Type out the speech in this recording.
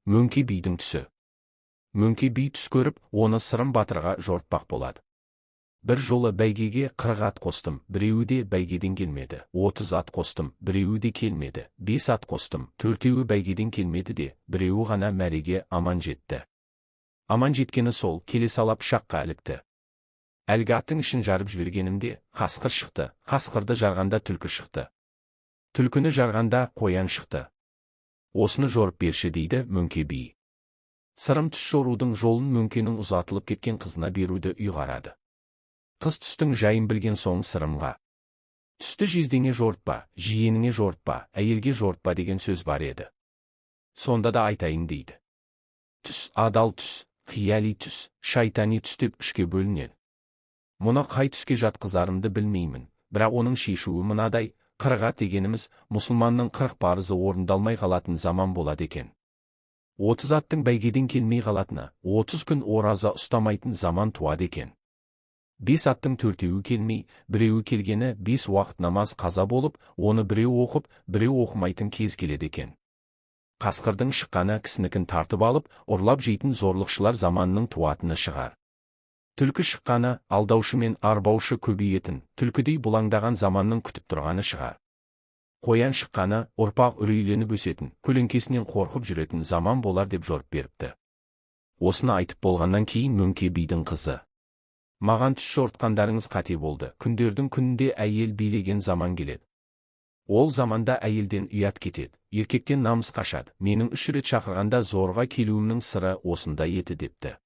Мөңке бидің түсі. Мөңке би түс көріп, оны Сырым батырға жортпақ болады. Бір жолы бәйгеге 40 ат қостым, біреуі де бәйгеден келмеді. 30 ат қостым, біреуі де келмеді. 5 ат қостым, 4-еуі бәйгеден келмеді де, біреуі ғана мәреге аман жетті. Аман жеткені сол, келе сала пышаққа ілікті. Әлгі аттың ішін жарып жібергенімде, қасқыр шықты, қасқырды жарғанда түлкі шықты. Түлкіні жарғанда қоян шықты. Осыны жорып берші дейді Мөңке би. Сырым түс жорудың жолын Мөңкенің ұзатылып кеткен қызына беруді ұйғарады. Қыз түстің жайын білген соң Сырымға: түсті жездеңе жортпа, жиеніңе жортпа, әйелге жортпа деген сөз бар еді. Сонда да айтайын дейді. Түс адал түс, қияли түс, шайтани түс деп үшке бөлінеді. Мұны қай түске жатқызарымды білмеймін, бірақ оның шешуі мынадай: 40 ат дегеніміз мұсылманның 40 парызы орындалмай қалатын заман болады екен. 30 аттың бәйгеден келмей қалатыны, 30 күн ораза ұстамайтын заман туады екен. 5 аттың 4-еуі келмей, біреуі келгені 5 уақыт намаз қаза болып, оны біреу оқып, біреу оқымайтын кез келеді екен. Қасқырдың шыққаны кісінікін тартып алып, ұрлап жейтін зорлықшылар заманының туатыны шығар. Түлкі шыққаны алдаушы мен арбаушы көбейетін, түлкідей бұлаңдаған заманның күтіп тұрғаны шығар. Қоян шыққаны ұрпақ үрейленіп өсетін, көлеңкесінен қорқып жүретін заман болар деп жорып беріпті. Осыны айтып болғаннан кейін Мөңке бидің қызы: маған түс жортқандарыңыз қате болды. Күндердің күнінде әйел билеген заман келеді. Ол заманда әйелден ұят кетеді, еркектен намыс қашады. Менің 3 рет шақырғанда зорға келуімнің сыры осында еді депті.